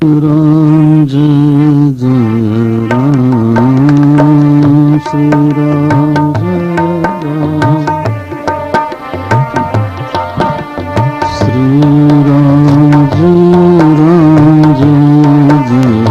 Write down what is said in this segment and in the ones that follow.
राम जय जय राम श्री राम जय राम श्री राम जय जय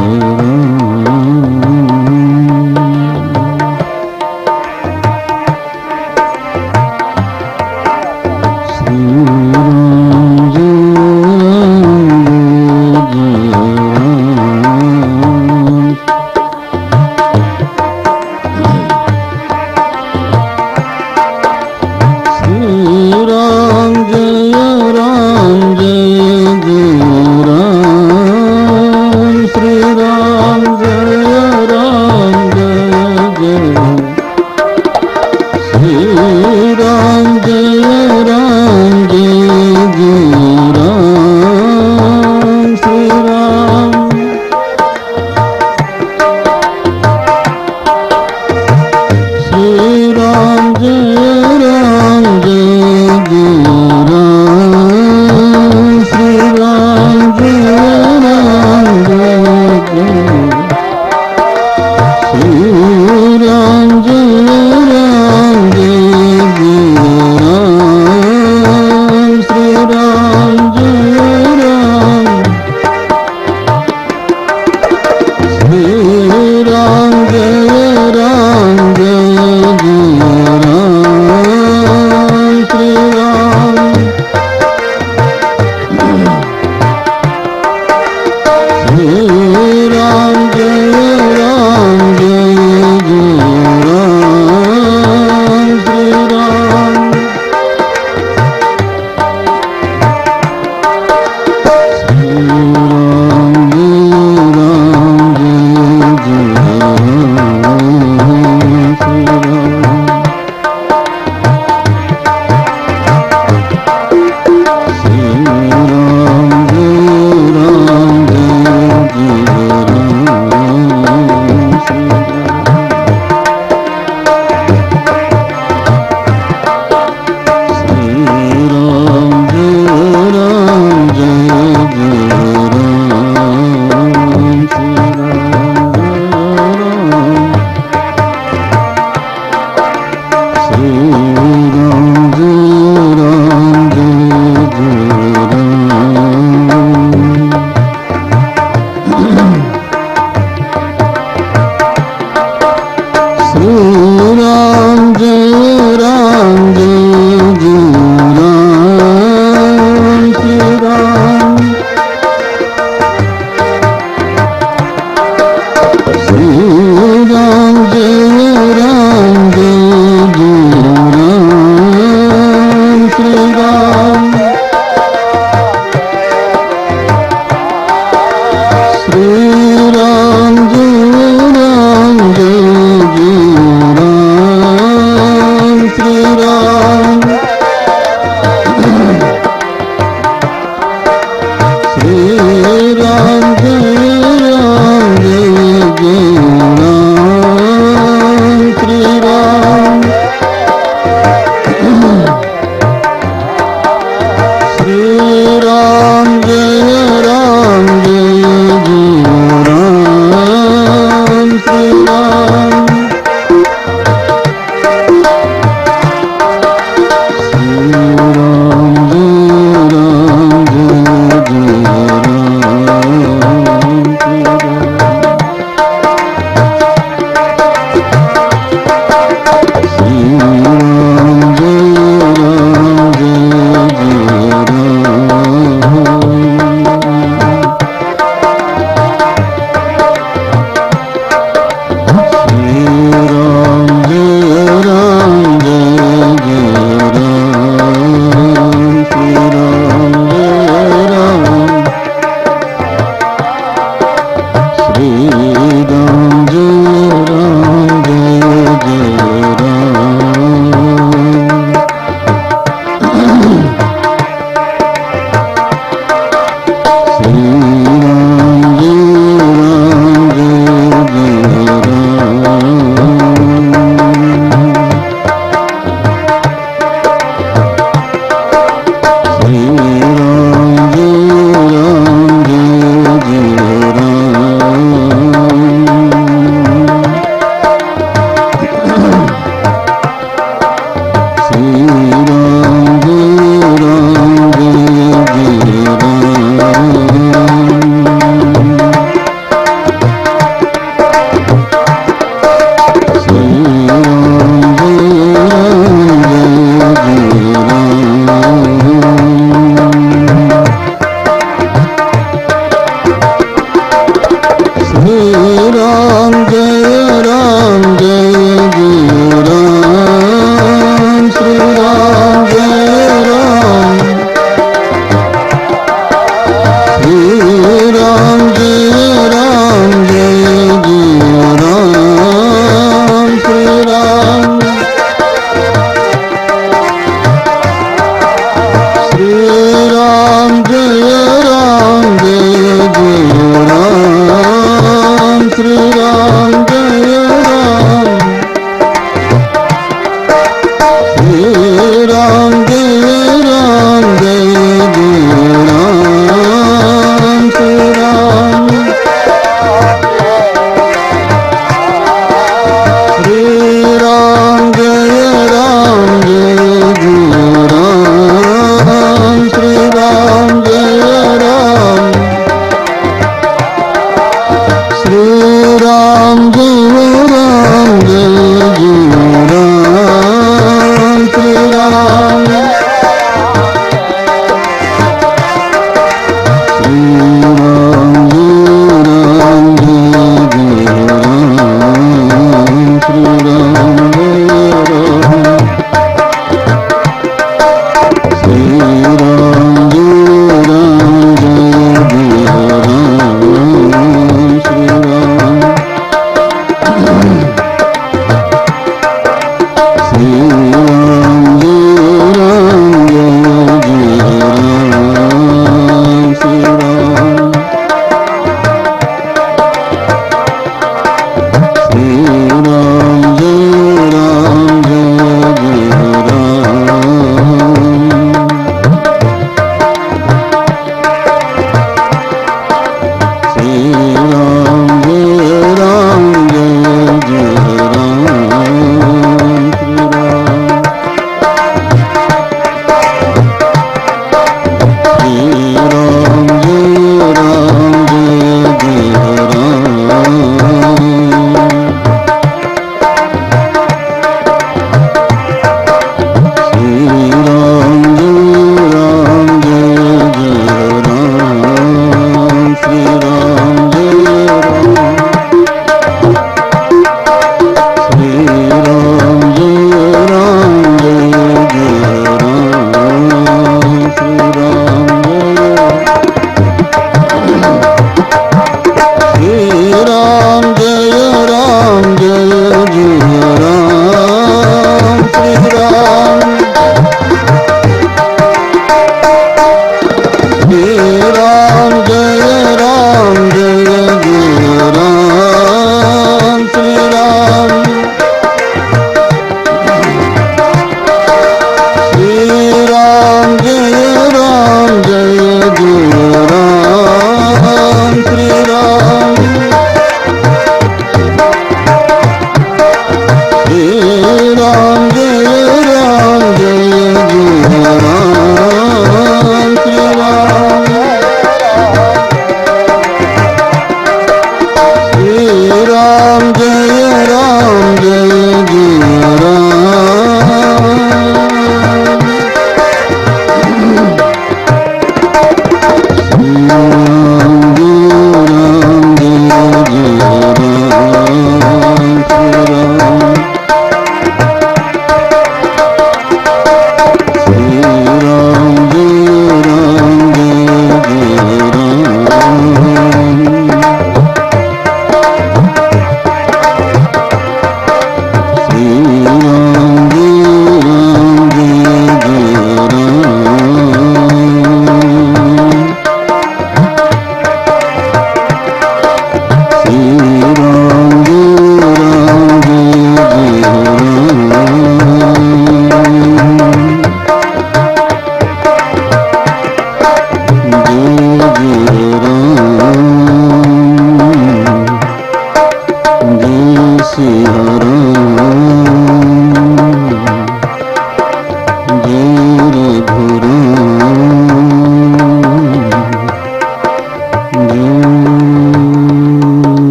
किसी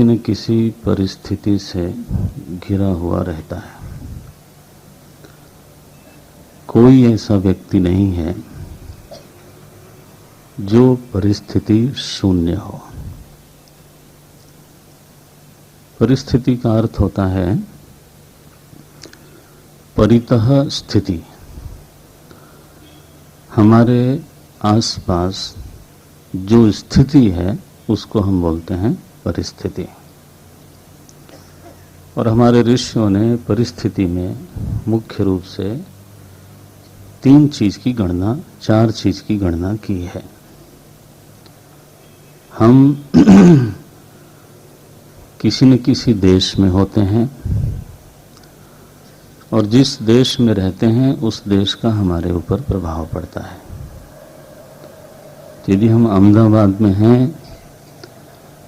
न किसी परिस्थिति से घिरा हुआ रहता है। कोई ऐसा व्यक्ति नहीं है जो परिस्थिति शून्य हो। परिस्थिति का अर्थ होता है परितः स्थिति। हमारे आसपास जो स्थिति है उसको हम बोलते हैं परिस्थिति। और हमारे ऋषियों ने परिस्थिति में मुख्य रूप से 3 चीज की गणना, 4 चीज की गणना की है। हम किसी न किसी देश में होते हैं और जिस देश में रहते हैं उस देश का हमारे ऊपर प्रभाव पड़ता है। यदि हम अहमदाबाद में हैं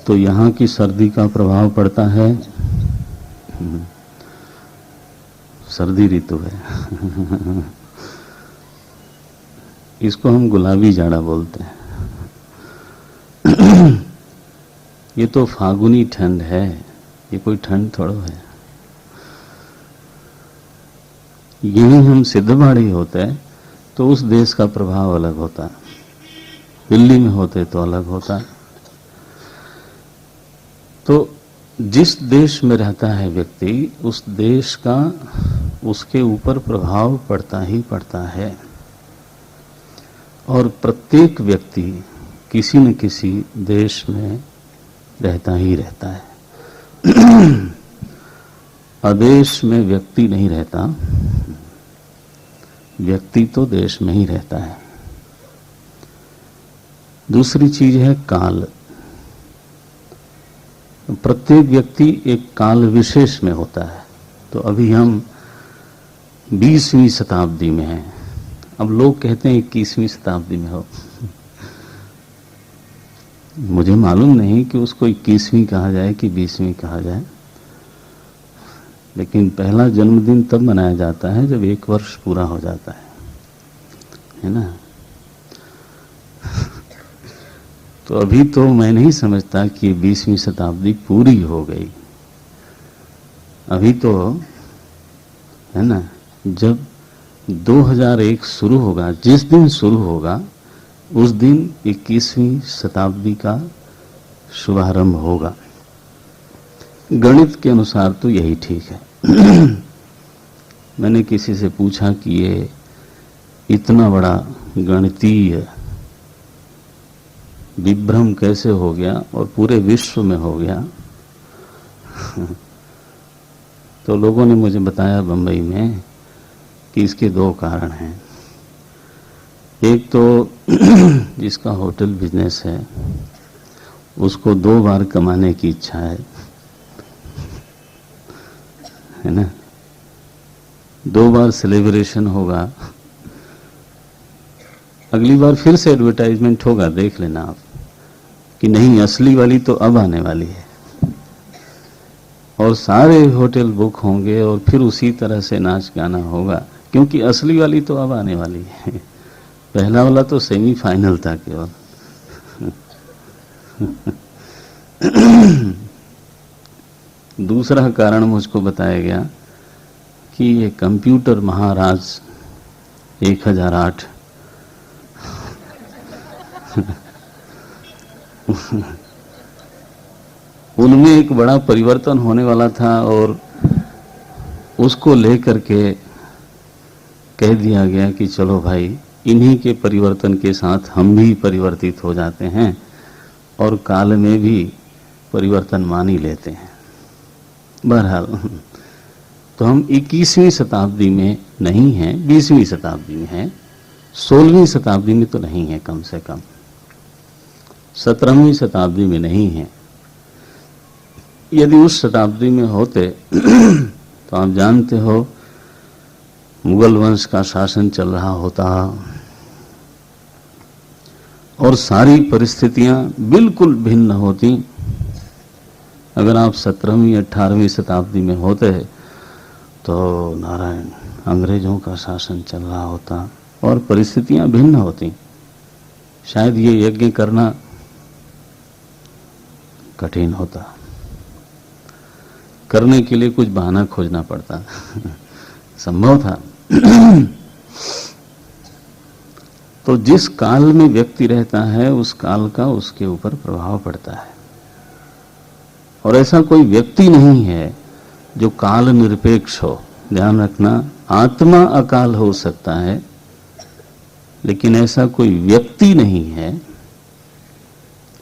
तो यहाँ की सर्दी का प्रभाव पड़ता है। सर्दी ऋतु है। इसको हम गुलाबी जाड़ा बोलते हैं। ये तो फागुनी ठंड है, ये कोई ठंड थोड़ा है। यही हम सिद्धबाड़ी होते हैं तो उस देश का प्रभाव अलग होता है। दिल्ली में होते तो अलग होता है। तो जिस देश में रहता है व्यक्ति उस देश का उसके ऊपर प्रभाव पड़ता ही पड़ता है। और प्रत्येक व्यक्ति किसी न किसी देश में रहता ही रहता है। अदेश में व्यक्ति नहीं रहता, व्यक्ति तो देश में ही रहता है। दूसरी चीज है काल। प्रत्येक व्यक्ति एक काल विशेष में होता है। तो अभी हम 20वीं शताब्दी में हैं। अब लोग कहते हैं 21वीं शताब्दी में हो। मुझे मालूम नहीं कि उसको 21वीं कहा जाए कि 20वीं कहा जाए, लेकिन पहला जन्मदिन तब मनाया जाता है जब 1 वर्ष पूरा हो जाता है ना। तो अभी तो मैं नहीं समझता कि 20वीं शताब्दी पूरी हो गई। अभी तो है ना, जब 2001 शुरू होगा, जिस दिन शुरू होगा उस दिन 21वीं शताब्दी का शुभारंभ होगा। गणित के अनुसार तो यही ठीक है। मैंने किसी से पूछा कि ये इतना बड़ा गणितीय विभ्रम कैसे हो गया और पूरे विश्व में हो गया। तो लोगों ने मुझे बताया बंबई में कि इसके 2 कारण हैं। एक तो जिसका होटल बिजनेस है उसको 2 बार कमाने की इच्छा है ना। 2 बार सेलिब्रेशन होगा, अगली बार फिर से एडवर्टाइजमेंट होगा, देख लेना आप कि नहीं असली वाली तो अब आने वाली है। और सारे होटल बुक होंगे और फिर उसी तरह से नाच गाना होगा, क्योंकि असली वाली तो अब आने वाली है। पहला वाला तो सेमीफाइनल था केवल। दूसरा कारण मुझको बताया गया कि ये कंप्यूटर महाराज 1008 उनमें एक बड़ा परिवर्तन होने वाला था और उसको लेकर के कह दिया गया कि चलो भाई इन्हीं के परिवर्तन के साथ हम भी परिवर्तित हो जाते हैं और काल में भी परिवर्तन मान ही लेते हैं। बहरहाल तो हम 21वीं शताब्दी में नहीं हैं, 20वीं शताब्दी में हैं, 16वीं शताब्दी में तो नहीं है, कम से कम 17वीं शताब्दी में नहीं है। यदि उस शताब्दी में होते तो आप जानते हो मुगल वंश का शासन चल रहा होता और सारी परिस्थितियां बिल्कुल भिन्न होती, अगर आप 17वीं 18वीं शताब्दी में होते तो नारायण अंग्रेजों का शासन चल रहा होता और परिस्थितियां भिन्न होती। शायद ये यज्ञ करना कठिन होता, करने के लिए कुछ बहाना खोजना पड़ता संभव था। तो जिस काल में व्यक्ति रहता है उस काल का उसके ऊपर प्रभाव पड़ता है, और ऐसा कोई व्यक्ति नहीं है जो काल निरपेक्ष हो। ध्यान रखना, आत्मा अकाल हो सकता है लेकिन ऐसा कोई व्यक्ति नहीं है।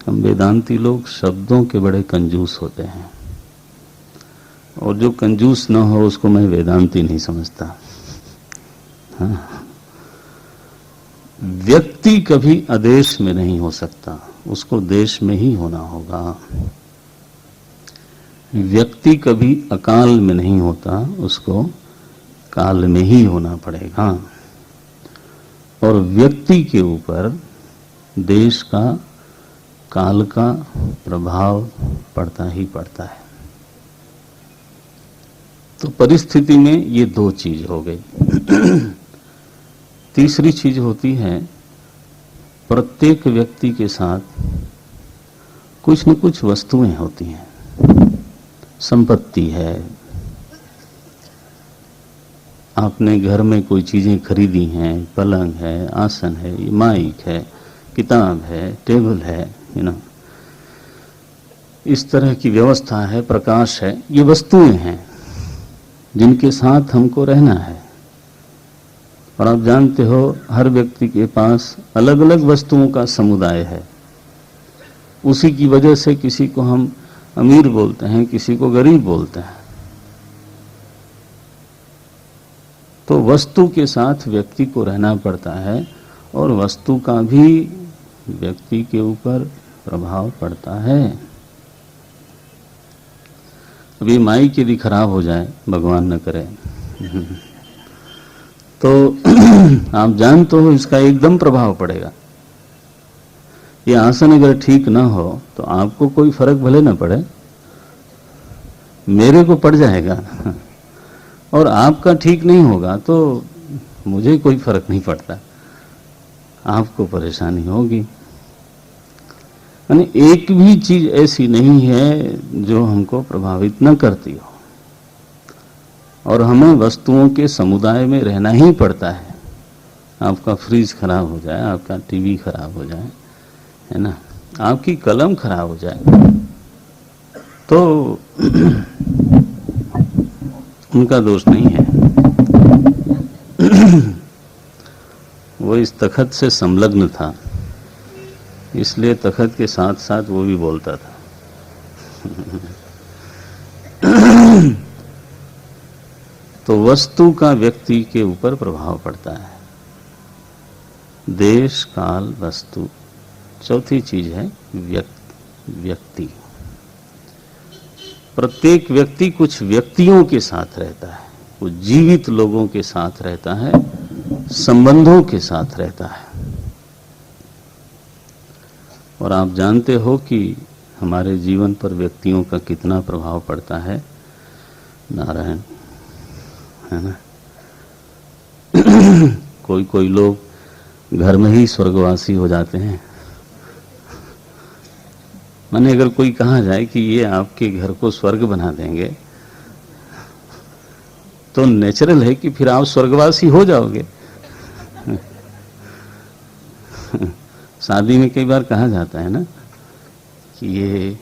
हम वेदांती लोग शब्दों के बड़े कंजूस होते हैं, और जो कंजूस न हो उसको मैं वेदांती नहीं समझता। हाँ। व्यक्ति कभी अदेश में नहीं हो सकता, उसको देश में ही होना होगा। व्यक्ति कभी अकाल में नहीं होता, उसको काल में ही होना पड़ेगा। और व्यक्ति के ऊपर देश का, काल का प्रभाव पड़ता ही पड़ता है। तो परिस्थिति में ये दो चीज हो गई। तीसरी चीज होती है, प्रत्येक व्यक्ति के साथ कुछ न कुछ वस्तुएं होती हैं। संपत्ति है, आपने घर में कोई चीजें खरीदी हैं, पलंग है, आसन है, माइक है, किताब है, टेबल है, इस तरह की व्यवस्था है, प्रकाश है, ये वस्तुएं हैं जिनके साथ हमको रहना है। और आप जानते हो हर व्यक्ति के पास अलग अलग वस्तुओं का समुदाय है। उसी की वजह से किसी को हम अमीर बोलते हैं, किसी को गरीब बोलते हैं। तो वस्तु के साथ व्यक्ति को रहना पड़ता है, और वस्तु का भी व्यक्ति के ऊपर प्रभाव पड़ता है। अभी माइक यदि खराब हो जाए, भगवान न करे, तो आप जानते हो इसका एकदम प्रभाव पड़ेगा। ये आसन अगर ठीक ना हो तो आपको कोई फर्क भले ना पड़े, मेरे को पड़ जाएगा, और आपका ठीक नहीं होगा तो मुझे कोई फर्क नहीं पड़ता, आपको परेशानी होगी। यानी एक भी चीज ऐसी नहीं है जो हमको प्रभावित न करती हो, और हमें वस्तुओं के समुदाय में रहना ही पड़ता है। आपका फ्रिज खराब हो जाए, आपका टीवी खराब हो जाए, है ना, आपकी कलम खराब हो जाए, तो उनका दोष नहीं है। वो इस तखत से संलग्न था, इसलिए तखत के साथ साथ वो भी बोलता था। तो वस्तु का व्यक्ति के ऊपर प्रभाव पड़ता है। देश, काल, वस्तु। चौथी चीज है व्यक्ति। प्रत्येक व्यक्ति कुछ व्यक्तियों के साथ रहता है, कुछ जीवित लोगों के साथ रहता है, संबंधों के साथ रहता है। और आप जानते हो कि हमारे जीवन पर व्यक्तियों का कितना प्रभाव पड़ता है। नारायण, है ना। कोई कोई लोग घर में ही स्वर्गवासी हो जाते हैं। माने अगर कोई कहा जाए कि ये आपके घर को स्वर्ग बना देंगे, तो नेचुरल है कि फिर आप स्वर्गवासी हो जाओगे। शादी में कई बार कहा जाता है ना कि ये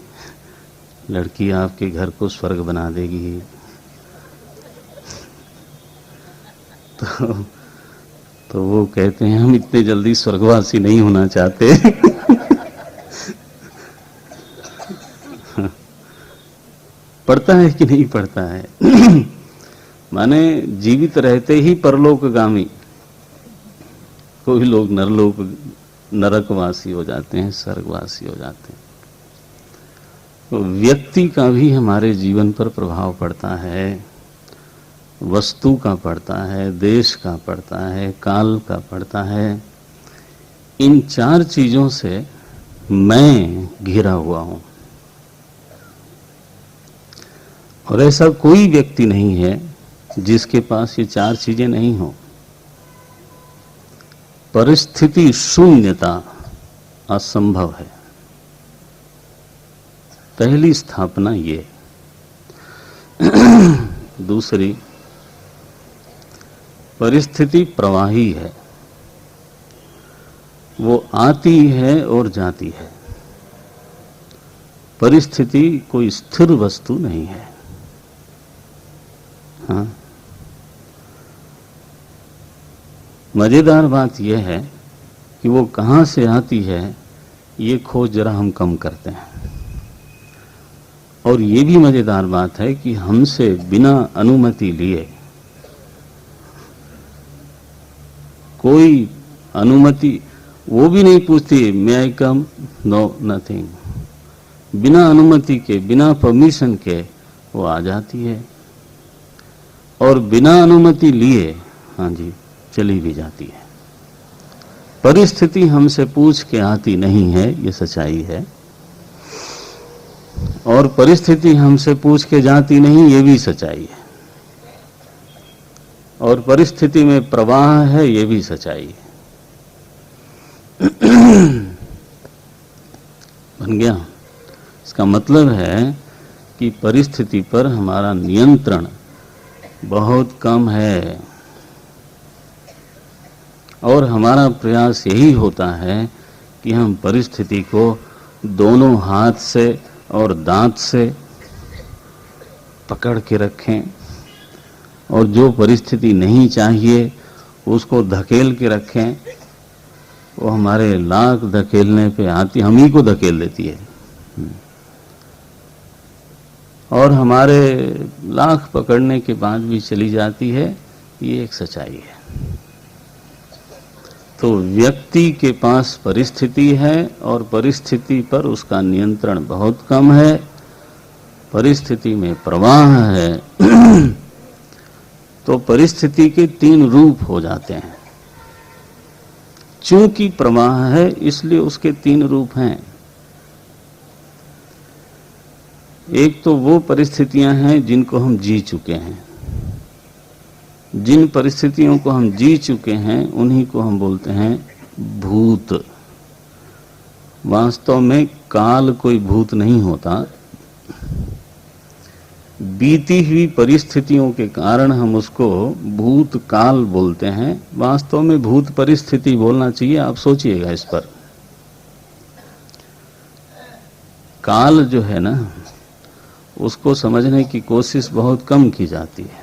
लड़की आपके घर को स्वर्ग बना देगी, तो वो कहते हैं हम इतने जल्दी स्वर्गवासी नहीं होना चाहते। पड़ता है कि नहीं पड़ता है। माने जीवित रहते ही परलोकगामी, कोई लोग नरकवासी हो जाते हैं, स्वर्गवासी हो जाते हैं। तो व्यक्ति का भी हमारे जीवन पर प्रभाव पड़ता है, वस्तु का पड़ता है, देश का पड़ता है, काल का पड़ता है। इन चार चीजों से मैं घिरा हुआ हूं। और ऐसा कोई व्यक्ति नहीं है जिसके पास ये चार चीजें नहीं हो। परिस्थिति शून्यता असंभव है। पहली स्थापना ये। दूसरी, परिस्थिति प्रवाही है, वो आती है और जाती है। परिस्थिति कोई स्थिर वस्तु नहीं है। हाँ, मजेदार बात यह है कि वो कहां से आती है ये खोज जरा हम कम करते हैं। और ये भी मजेदार बात है कि हमसे बिना अनुमति लिए, कोई अनुमति वो भी नहीं पूछती, मे आई कम, नो नथिंग। बिना अनुमति के, बिना परमिशन के वो आ जाती है और बिना अनुमति लिए, हाँ जी, चली भी जाती है। परिस्थिति हमसे पूछ के आती नहीं है, ये सच्चाई है। और परिस्थिति हमसे पूछ के जाती नहीं, ये भी सच्चाई है। और परिस्थिति में प्रवाह है, ये भी सच्चाई है। बन गया। इसका मतलब है कि परिस्थिति पर हमारा नियंत्रण बहुत कम है। और हमारा प्रयास यही होता है कि हम परिस्थिति को दोनों हाथ से और दांत से पकड़ के रखें, और जो परिस्थिति नहीं चाहिए उसको धकेल के रखें। वो हमारे लाख धकेलने पे आती, हम ही को धकेल देती है, और हमारे लाख पकड़ने के बाद भी चली जाती है। ये एक सच्चाई है। तो व्यक्ति के पास परिस्थिति है और परिस्थिति पर उसका नियंत्रण बहुत कम है। परिस्थिति में प्रवाह है। तो परिस्थिति के तीन रूप हो जाते हैं। चूंकि प्रवाह है इसलिए उसके तीन रूप हैं। एक तो वो परिस्थितियां हैं जिनको हम जी चुके हैं। जिन परिस्थितियों को हम जी चुके हैं उन्हीं को हम बोलते हैं भूत। वास्तव में काल कोई भूत नहीं होता। बीती हुई परिस्थितियों के कारण हम उसको भूत काल बोलते हैं। वास्तव में भूत परिस्थिति बोलना चाहिए। आप सोचिएगा इस पर। काल जो है ना, उसको समझने की कोशिश बहुत कम की जाती है।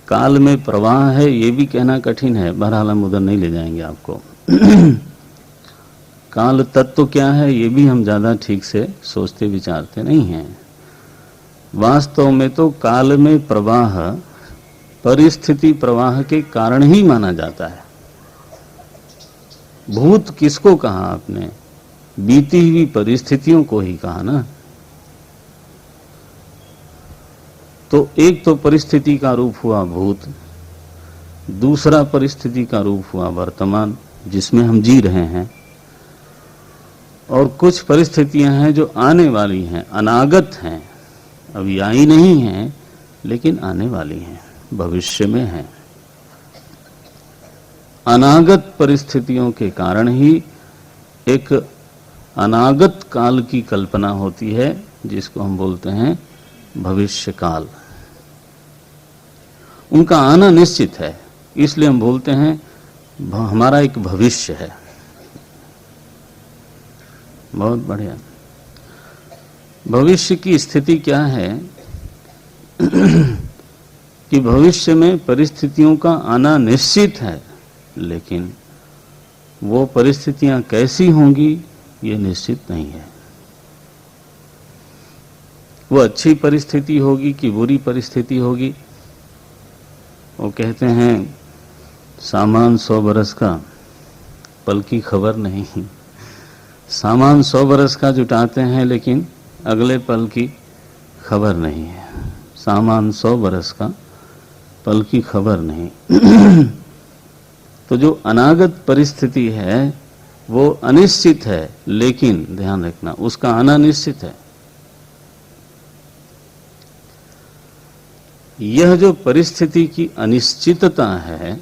काल में प्रवाह है ये भी कहना कठिन है। बहरहाल हम उधर नहीं ले जाएंगे आपको। काल तत्व क्या है ये भी हम ज्यादा ठीक से सोचते विचारते नहीं हैं। वास्तव में तो काल में प्रवाह परिस्थिति प्रवाह के कारण ही माना जाता है। भूत किसको कहा आपने? बीती हुई परिस्थितियों को ही कहा ना। तो एक तो परिस्थिति का रूप हुआ भूत, दूसरा परिस्थिति का रूप हुआ वर्तमान जिसमें हम जी रहे हैं, और कुछ परिस्थितियां हैं जो आने वाली हैं, अनागत हैं, अभी आई नहीं हैं लेकिन आने वाली हैं, भविष्य में हैं। अनागत परिस्थितियों के कारण ही एक अनागत काल की कल्पना होती है जिसको हम बोलते हैं भविष्य काल। उनका आना निश्चित है, इसलिए हम बोलते हैं हमारा एक भविष्य है। बहुत बढ़िया। भविष्य की स्थिति क्या है कि भविष्य में परिस्थितियों का आना निश्चित है, लेकिन वो परिस्थितियां कैसी होंगी ये निश्चित नहीं है। वो अच्छी परिस्थिति होगी कि बुरी परिस्थिति होगी। वो कहते हैं सामान 100 बरस का, पल की खबर नहीं। सामान 100 बरस का जुटाते हैं लेकिन अगले पल की खबर नहीं है। सामान 100 बरस का, पल की खबर नहीं। तो जो अनागत परिस्थिति है वो अनिश्चित है, लेकिन ध्यान रखना उसका आना निश्चित है। यह जो परिस्थिति की अनिश्चितता है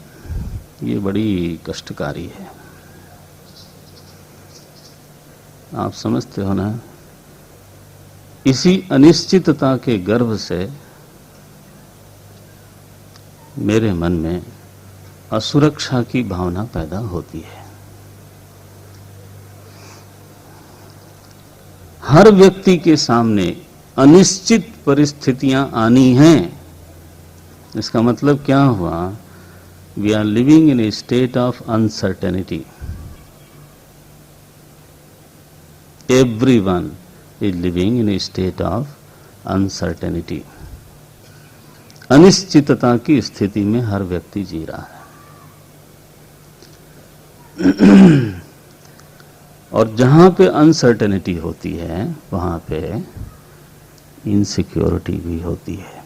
ये बड़ी कष्टकारी है। आप समझते हो ना? इसी अनिश्चितता के गर्भ से मेरे मन में असुरक्षा की भावना पैदा होती है। हर व्यक्ति के सामने अनिश्चित परिस्थितियां आनी हैं। इसका मतलब क्या हुआ? We are living in a state of uncertainty. Everyone is living in a state of uncertainty. अनिश्चितता की स्थिति में हर व्यक्ति जी रहा है। और जहां पे अनसर्टेनिटी होती है वहां पे इनसिक्योरिटी भी होती है।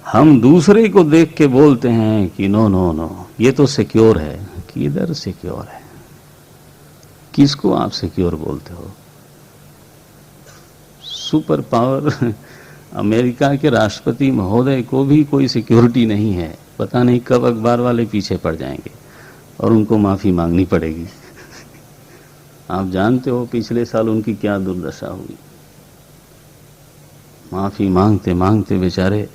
हम दूसरे को देख के बोलते हैं कि नो नो नो ये तो सिक्योर है, कि इधर सिक्योर है। किसको आप सिक्योर बोलते हो? सुपर पावर अमेरिका के राष्ट्रपति महोदय को भी कोई सिक्योरिटी नहीं है। पता नहीं कब अखबार वाले पीछे पड़ जाएंगे और उनको माफी मांगनी पड़ेगी। आप जानते हो पिछले साल उनकी क्या दुर्दशा हुई। माफी मांगते मांगते बेचारे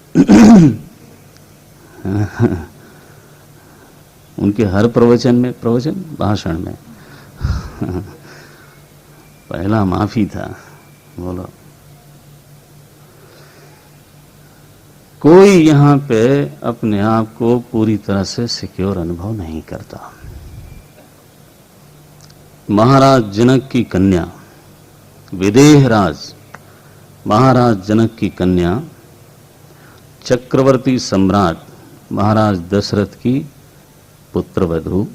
उनके हर भाषण में पहला माफी था। बोलो, कोई यहां पे अपने आप को पूरी तरह से सिक्योर अनुभव नहीं करता। महाराज जनक की कन्या, विदेहराज महाराज जनक की कन्या, चक्रवर्ती सम्राट महाराज दशरथ की पुत्रवधू,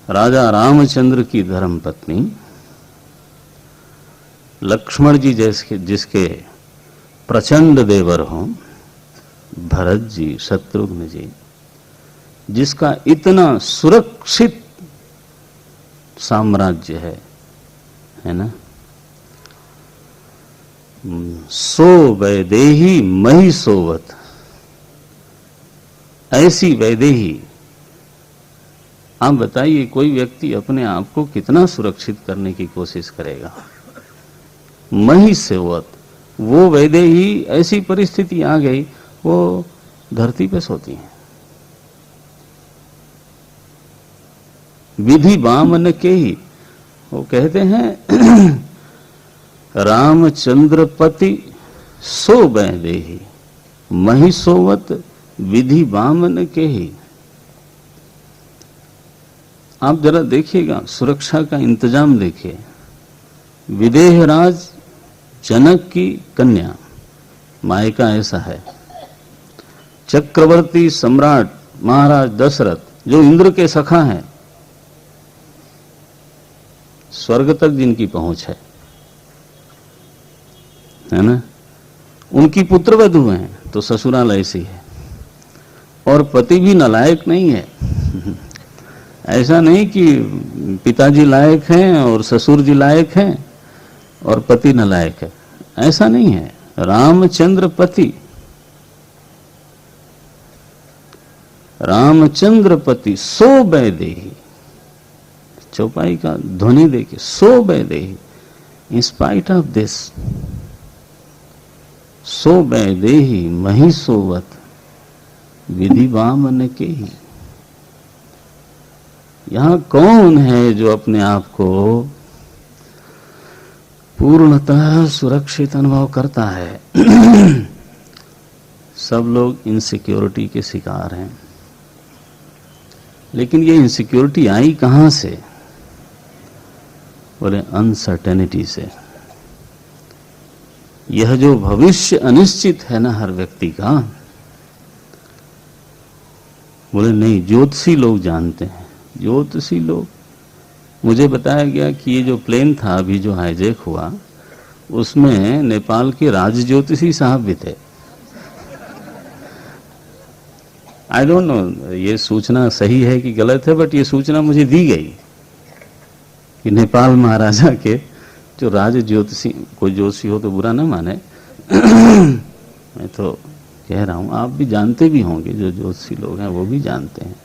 राजा रामचंद्र की धर्मपत्नी, लक्ष्मण जी जैसे जिसके प्रचंड देवर हों, भरत जी, शत्रुघ्न जी, जिसका इतना सुरक्षित साम्राज्य है ना। सो वैदेही मही सोवत, ऐसी वैदेही। आप बताइए कोई व्यक्ति अपने आप को कितना सुरक्षित करने की कोशिश करेगा? मही सोवत, वो वैदेही ऐसी परिस्थिति आ गई वो धरती पे सोती हैं। विधि वामन के ही वो कहते हैं रामचंद्रपति सो वैदेही मही सोवत विधि वामन के ही। आप जरा देखिएगा, सुरक्षा का इंतजाम देखिए। विदेहराज जनक की कन्या, मायका ऐसा है। चक्रवर्ती सम्राट महाराज दशरथ जो इंद्र के सखा हैं, स्वर्ग तक जिनकी पहुंच है ना, उनकी पुत्रवधू हैं, तो ससुराल ऐसी है। और पति भी नालायक नहीं है। ऐसा नहीं कि पिताजी लायक हैं और ससुर जी लायक हैं और पति नालायक है, ऐसा नहीं है। रामचंद्र पति, रामचंद्र पति सो वैदेही, चौपाई का ध्वनि देखिए, सो Vaidehi, in spite of this, सो वैदेही मही सोवत विधि वामन के ही। यहां कौन है जो अपने आप को पूर्णतः सुरक्षित अनुभव करता है? सब लोग इनसिक्योरिटी के शिकार हैं। लेकिन ये इनसिक्योरिटी आई कहां से? बोले अनसर्टेनिटी से। यह जो भविष्य अनिश्चित है ना हर व्यक्ति का, बोले नहीं, ज्योतिषी लोग जानते हैं। ज्योतिषी लोग, मुझे बताया गया कि ये जो प्लेन था अभी जो हाईजैक हुआ, उसमें नेपाल के राज ज्योतिषी साहब भी थे। आई डोंट नो ये सूचना सही है कि गलत है, बट ये सूचना मुझे दी गई कि नेपाल महाराजा के जो राज ज्योतिषी, कोई ज्योतिषी हो तो बुरा ना माने मैं तो कह रहा हूं, आप भी जानते भी होंगे, जो ज्योतिषी लोग हैं वो भी जानते हैं।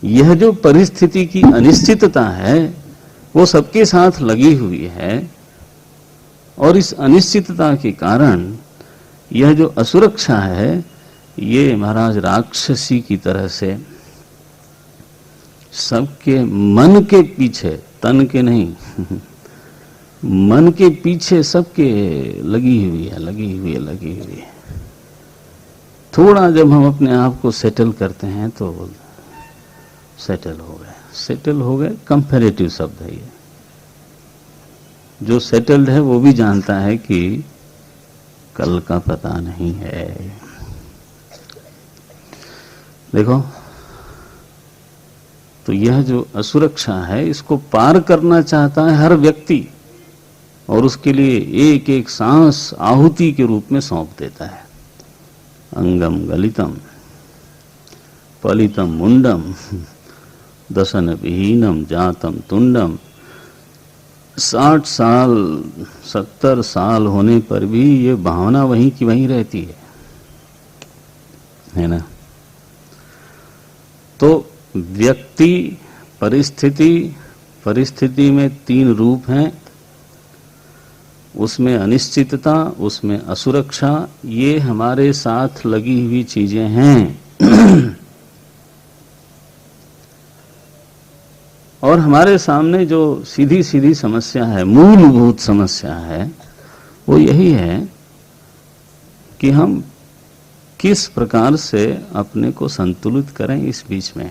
यह जो परिस्थिति की अनिश्चितता है वो सबके साथ लगी हुई है, और इस अनिश्चितता के कारण यह जो असुरक्षा है ये महाराज राक्षसी की तरह से सबके मन के पीछे, तन के नहीं मन के पीछे सबके लगी हुई है। थोड़ा जब हम अपने आप को सेटल करते हैं तो सेटल हो गए कंपैरेटिव शब्द है ये। जो सेटल्ड है वो भी जानता है कि कल का पता नहीं है। देखो, तो यह जो असुरक्षा है इसको पार करना चाहता है हर व्यक्ति, और उसके लिए एक एक सांस आहुति के रूप में सौंप देता है। अंगम गलितम पलितम मुंडम दशन विहीनम जातम तुंडम। 60 साल 70 साल होने पर भी ये भावना वहीं की वहीं रहती है ना। तो व्यक्ति, परिस्थिति में 3 रूप हैं, उसमें अनिश्चितता, उसमें असुरक्षा, ये हमारे साथ लगी हुई चीजें हैं। और हमारे सामने जो सीधी सीधी समस्या है, मूलभूत समस्या है, वो यही है कि हम किस प्रकार से अपने को संतुलित करें इस बीच में।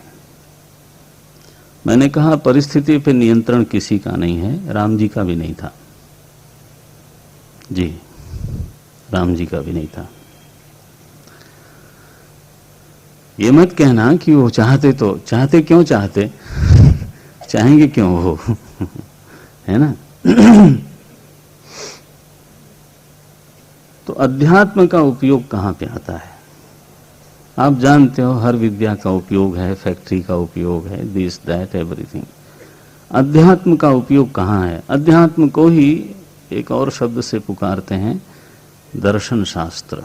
मैंने कहा परिस्थिति पे नियंत्रण किसी का नहीं है, राम जी का भी नहीं था जी, राम जी का भी नहीं था। ये मत कहना कि वो चाहते, तो चाहते क्यों चाहते, चाहेंगे क्यों वो है ना। तो अध्यात्म का उपयोग कहां पे आता है? आप जानते हो हर विद्या का उपयोग है, फैक्ट्री का उपयोग है, दिस दैट एवरीथिंग। अध्यात्म का उपयोग कहां है? अध्यात्म को ही एक और शब्द से पुकारते हैं, दर्शन शास्त्र।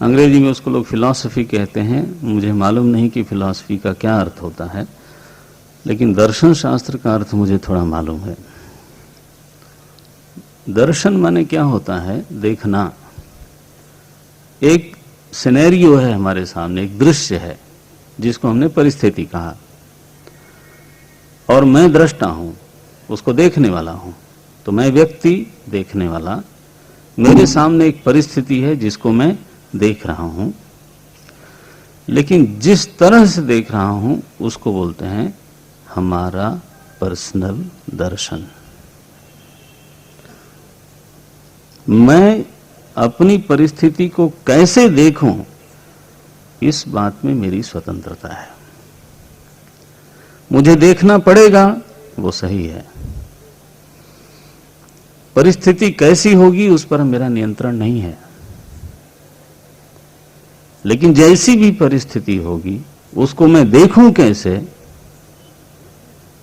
अंग्रेजी में उसको लोग फिलॉसफी कहते हैं। मुझे मालूम नहीं कि फिलॉसफी का क्या अर्थ होता है, लेकिन दर्शन शास्त्र का अर्थ मुझे थोड़ा मालूम है। दर्शन माने क्या होता है? देखना। एक सिनेरियो है हमारे सामने, एक दृश्य है जिसको हमने परिस्थिति कहा, और मैं दृष्टा हूं, उसको देखने वाला हूं। तो मैं व्यक्ति, देखने वाला, मेरे सामने एक परिस्थिति है जिसको मैं देख रहा हूं, लेकिन जिस तरह से देख रहा हूं उसको बोलते हैं हमारा पर्सनल दर्शन। मैं अपनी परिस्थिति को कैसे देखूं, इस बात में मेरी स्वतंत्रता है। मुझे देखना पड़ेगा, वो सही है। परिस्थिति कैसी होगी उस पर मेरा नियंत्रण नहीं है, लेकिन जैसी भी परिस्थिति होगी उसको मैं देखूं कैसे,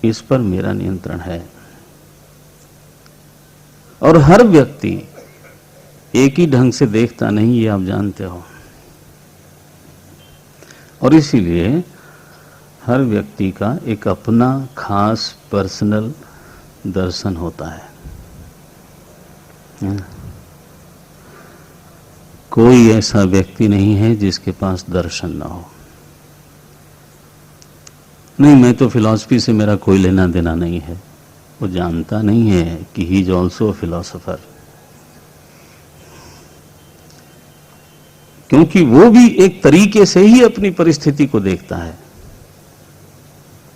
इस पर मेरा नियंत्रण है। और हर व्यक्ति एक ही ढंग से देखता नहीं, ये आप जानते हो। और इसीलिए हर व्यक्ति का एक अपना खास पर्सनल दर्शन होता है। कोई ऐसा व्यक्ति नहीं है जिसके पास दर्शन ना हो। नहीं, मैं तो फिलॉसफी से मेरा कोई लेना देना नहीं है। वो जानता नहीं है कि ही इज ऑल्सो फिलोसोफर, क्योंकि वो भी एक तरीके से ही अपनी परिस्थिति को देखता है।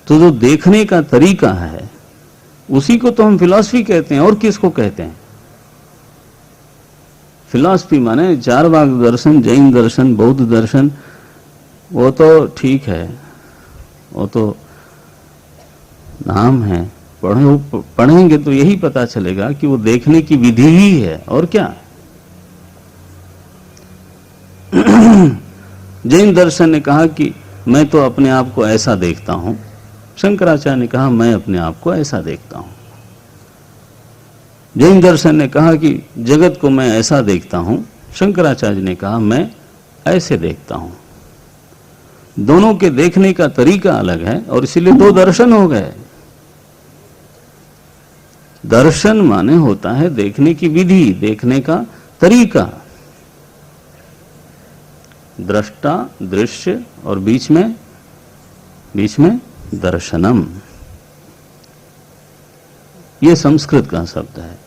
तो जो देखने का तरीका है उसी को तो हम फिलॉसफी कहते हैं। और किसको कहते हैं? फिलॉसफी माने चारवाक दर्शन, जैन दर्शन, बौद्ध दर्शन, वो तो ठीक है, वो तो नाम है, पढ़ेंगे तो यही पता चलेगा कि वो देखने की विधि ही है और क्या। जैन दर्शन ने कहा कि मैं तो अपने आप को ऐसा देखता हूं, शंकराचार्य ने कहा मैं अपने आप को ऐसा देखता हूं। जैन दर्शन ने कहा कि जगत को मैं ऐसा देखता हूं, शंकराचार्य ने कहा मैं ऐसे देखता हूं। दोनों के देखने का तरीका अलग है और इसीलिए दो दर्शन हो गए। दर्शन माने होता है देखने की विधि, देखने का तरीका। दृष्टा, दृश्य और बीच में दर्शनम। ये संस्कृत का शब्द है,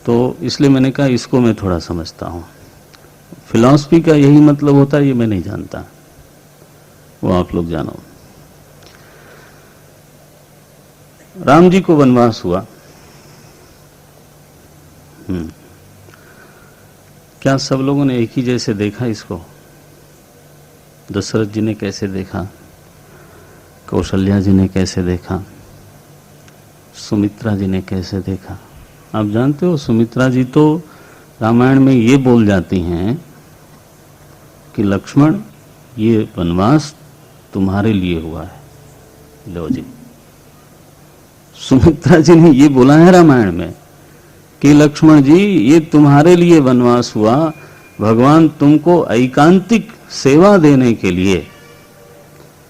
तो इसलिए मैंने कहा इसको मैं थोड़ा समझता हूं। फिलॉसफी का यही मतलब होता है, ये मैं नहीं जानता, वो आप लोग जानो। राम जी को वनवास हुआ। क्या सब लोगों ने एक ही जैसे देखा इसको? दशरथ जी ने कैसे देखा, कौशल्या जी ने कैसे देखा, सुमित्रा जी ने कैसे देखा? आप जानते हो सुमित्रा जी तो रामायण में ये बोल जाती हैं कि लक्ष्मण ये वनवास तुम्हारे लिए हुआ है। लो जी, सुमित्रा जी ने ये बोला है रामायण में कि लक्ष्मण जी ये तुम्हारे लिए वनवास हुआ, भगवान तुमको एकांतिक सेवा देने के लिए।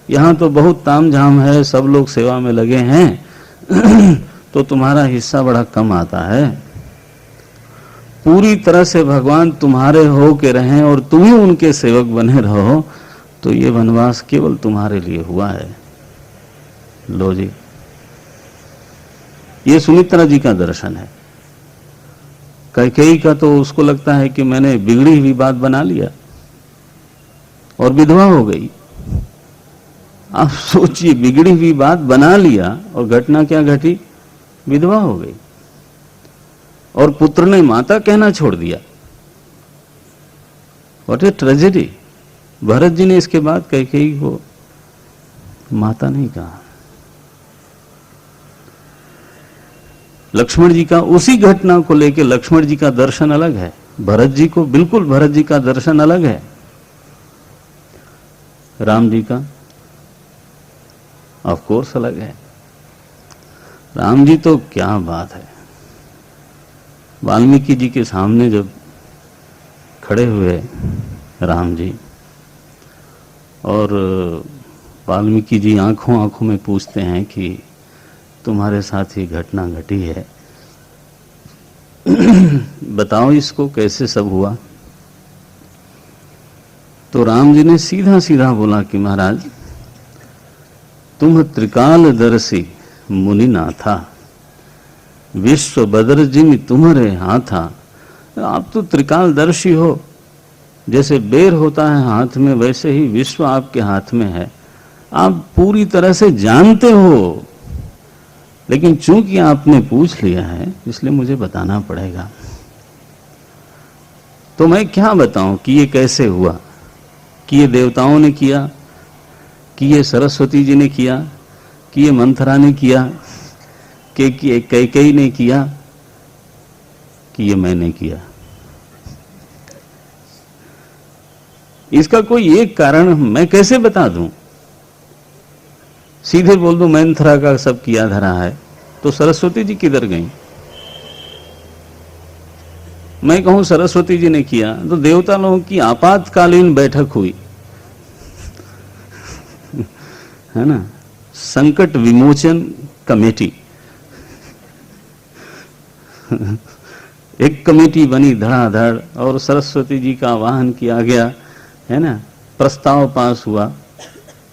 यहां तो बहुत तामझाम है, सब लोग सेवा में लगे हैं तो तुम्हारा हिस्सा बड़ा कम आता है। पूरी तरह से भगवान तुम्हारे हो के रहें और तुम ही उनके सेवक बने रहो, तो ये वनवास केवल तुम्हारे लिए हुआ है। लो जी, ये सुमित्रा जी का दर्शन है। कैकेयी का तो उसको लगता है कि मैंने बिगड़ी हुई बात बना लिया और विधवा हो गई। आप सोचिए, बिगड़ी हुई बात बना लिया और घटना क्या घटी? विधवा हो गई और पुत्र ने माता कहना छोड़ दिया। What a tragedy. Bharat ji ने इसके बाद कैकेयी को माता नहीं कहा। लक्ष्मण जी का उसी घटना को लेकर लक्ष्मण जी का दर्शन अलग है, भरत जी को बिल्कुल भरत जी का दर्शन अलग है। राम जी का ऑफ कोर्स अलग है। राम जी तो क्या बात है, वाल्मीकि जी के सामने जब खड़े हुए राम जी और वाल्मीकि जी आंखों आंखों में पूछते हैं कि तुम्हारे साथ ये घटना घटी है, बताओ इसको कैसे सब हुआ। तो राम जी ने सीधा सीधा बोला कि महाराज तुम त्रिकालदर्शी मुनि नाथा, विश्व बदर जिमि तुम्हारे हाथा। आप तो त्रिकालदर्शी हो, जैसे बेर होता है हाथ में वैसे ही विश्व आपके हाथ में है, आप पूरी तरह से जानते हो। लेकिन चूंकि आपने पूछ लिया है इसलिए मुझे बताना पड़ेगा। तो मैं क्या बताऊं कि ये कैसे हुआ, कि ये देवताओं ने किया, कि ये सरस्वती जी ने किया, कि ये मंथरा ने किया, कि कैकेयी ने किया, कि ये मैंने किया। इसका कोई एक कारण मैं कैसे बता दूं? सीधे बोल दूं मंथरा का सब किया धरा है, तो सरस्वती जी किधर गई? मैं कहूं सरस्वती जी ने किया तो देवता लोगों की आपातकालीन बैठक हुई है ना, संकट विमोचन कमेटी। एक कमेटी बनी धड़ाधड़ और सरस्वती जी का आह्वान किया गया, है ना, प्रस्ताव पास हुआ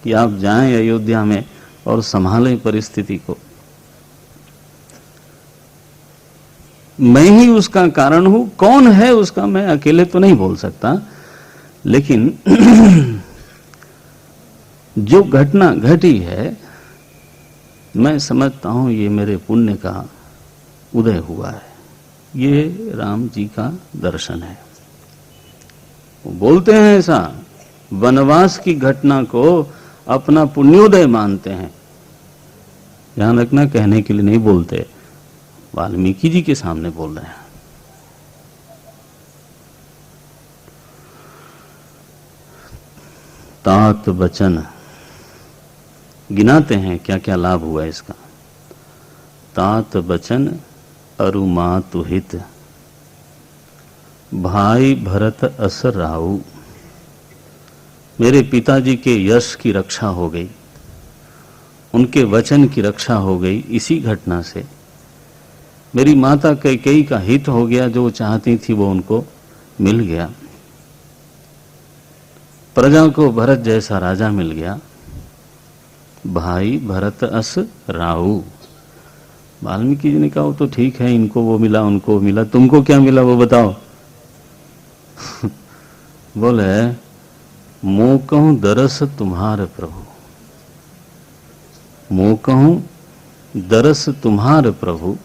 कि आप जाएं अयोध्या में और संभालें परिस्थिति को। मैं ही उसका कारण हूं, कौन है उसका मैं अकेले तो नहीं बोल सकता, लेकिन जो घटना घटी है मैं समझता हूं ये मेरे पुण्य का उदय हुआ है। ये राम जी का दर्शन है। वो बोलते हैं ऐसा, वनवास की घटना को अपना पुण्योदय मानते हैं। ध्यान रखना, कहने के लिए नहीं बोलते, वाल्मीकि जी के सामने बोल रहे हैं। तात बचन गिनाते हैं क्या क्या लाभ हुआ इसका। तात बचन अरु मातु हित, भाई भरत अस राऊ। मेरे पिताजी के यश की रक्षा हो गई, उनके वचन की रक्षा हो गई। इसी घटना से मेरी माता कैकेयी का हित हो गया, जो चाहती थी वो उनको मिल गया। प्रजा को भरत जैसा राजा मिल गया। भाई भरत अस राऊ। वाल्मीकि जी ने कहा वो तो ठीक है, इनको वो मिला उनको मिला, तुमको क्या मिला वो बताओ। बोले मोह कहूं दरस तुम्हारे प्रभु, मोह कहूं दरस तुम्हारे प्रभु,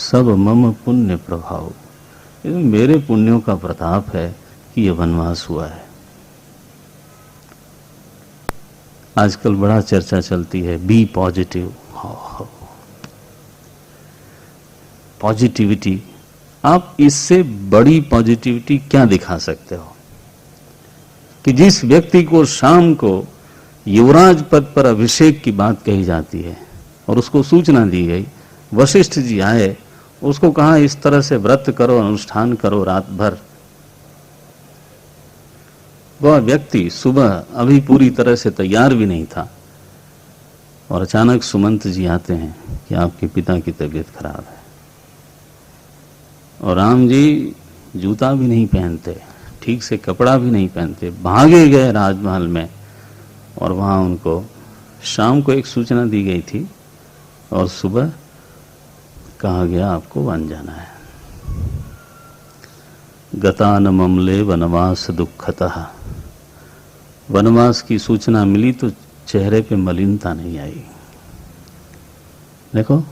सब मम पुण्य प्रभाव। ये मेरे पुण्यों का प्रताप है कि ये वनवास हुआ है। आजकल बड़ा चर्चा चलती है, बी पॉजिटिव। पॉजिटिविटी, आप इससे बड़ी पॉजिटिविटी क्या दिखा सकते हो कि जिस व्यक्ति को शाम को युवराज पद पर अभिषेक की बात कही जाती है और उसको सूचना दी गई, वशिष्ठ जी आए, उसको कहा इस तरह से व्रत करो, अनुष्ठान करो रात भर। वह व्यक्ति सुबह अभी पूरी तरह से तैयार भी नहीं था और अचानक सुमंत जी आते हैं कि आपके पिता की तबीयत खराब है। और राम जी जूता भी नहीं पहनते, ठीक से कपड़ा भी नहीं पहनते, भागे गए राजमहल में और वहां उनको शाम को एक सूचना दी गई थी और सुबह कहा गया आपको वन जाना है। गतान ममले वनवास दुखतः, वनवास की सूचना मिली तो चेहरे पे मलिनता नहीं आई। देखो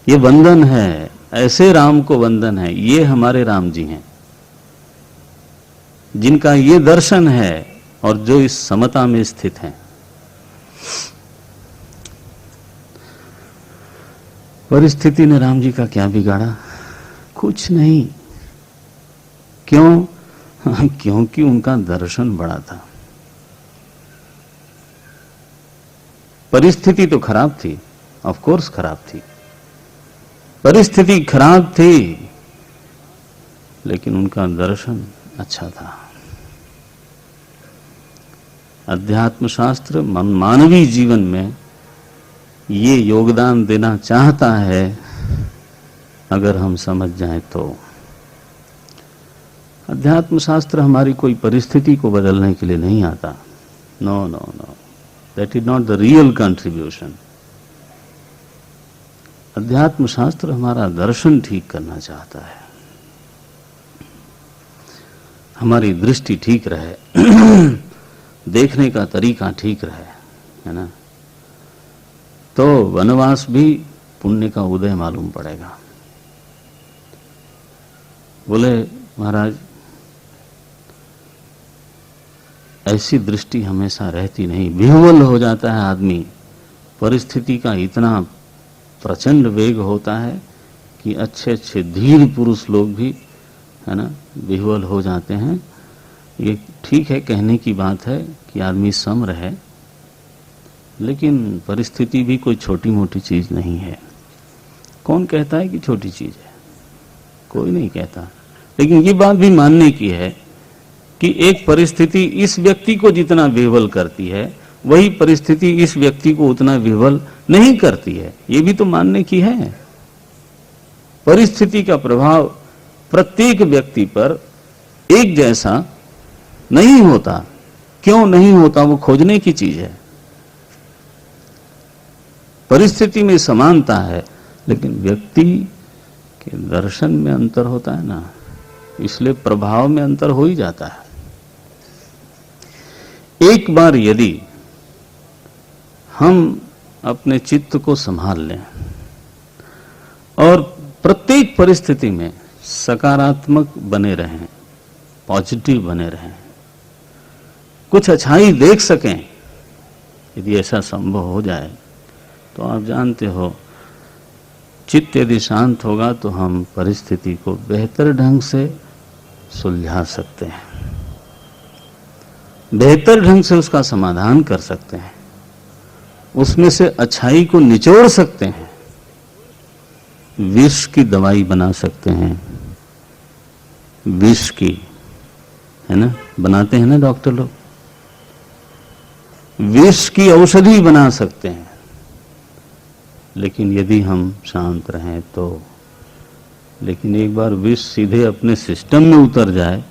ये वंदन है, ऐसे राम को वंदन है। ये हमारे राम जी हैं जिनका ये दर्शन है और जो इस समता में स्थित हैं। परिस्थिति ने राम जी का क्या बिगाड़ा? कुछ नहीं। क्यों? क्योंकि उनका दर्शन बड़ा था। परिस्थिति तो खराब थी, ऑफ कोर्स खराब थी, परिस्थिति खराब थी, लेकिन उनका दर्शन अच्छा था। अध्यात्म शास्त्र मानवीय जीवन में ये योगदान देना चाहता है, अगर हम समझ जाएं तो। अध्यात्म शास्त्र हमारी कोई परिस्थिति को बदलने के लिए नहीं आता। No no no, that is not the real contribution. अध्यात्म शास्त्र हमारा दर्शन ठीक करना चाहता है, हमारी दृष्टि ठीक रहे, देखने का तरीका ठीक रहे, है ना। तो वनवास भी पुण्य का उदय मालूम पड़ेगा। बोले महाराज ऐसी दृष्टि हमेशा रहती नहीं, विह्वल हो जाता है आदमी। परिस्थिति का इतना प्रचंड वेग होता है कि अच्छे अच्छे धीर पुरुष लोग भी, है ना, विह्वल हो जाते हैं। ये ठीक है, कहने की बात है कि आदमी सम रहे, लेकिन परिस्थिति भी कोई छोटी मोटी चीज नहीं है। कौन कहता है कि छोटी चीज है? कोई नहीं कहता। लेकिन ये बात भी मानने की है कि एक परिस्थिति इस व्यक्ति को जितना विह्वल करती है, वही परिस्थिति इस व्यक्ति को उतना विह्वल नहीं करती है। ये भी तो मानने की है। परिस्थिति का प्रभाव प्रत्येक व्यक्ति पर एक जैसा नहीं होता। क्यों नहीं होता, वो खोजने की चीज है। परिस्थिति में समानता है, लेकिन व्यक्ति के दर्शन में अंतर होता है ना, इसलिए प्रभाव में अंतर हो ही जाता है। एक बार यदि हम अपने चित्त को संभाल लें और प्रत्येक परिस्थिति में सकारात्मक बने रहें, पॉजिटिव बने रहें, कुछ अच्छाई देख सकें, यदि ऐसा संभव हो जाए तो आप जानते हो, चित्त यदि शांत होगा तो हम परिस्थिति को बेहतर ढंग से सुलझा सकते हैं, बेहतर ढंग से उसका समाधान कर सकते हैं, उसमें से अच्छाई को निचोड़ सकते हैं, विष की दवाई बना सकते हैं, विष की, है ना, बनाते हैं ना डॉक्टर लोग, विष की औषधि बना सकते हैं। लेकिन यदि हम शांत रहें तो, लेकिन एक बार विष सीधे अपने सिस्टम में उतर जाए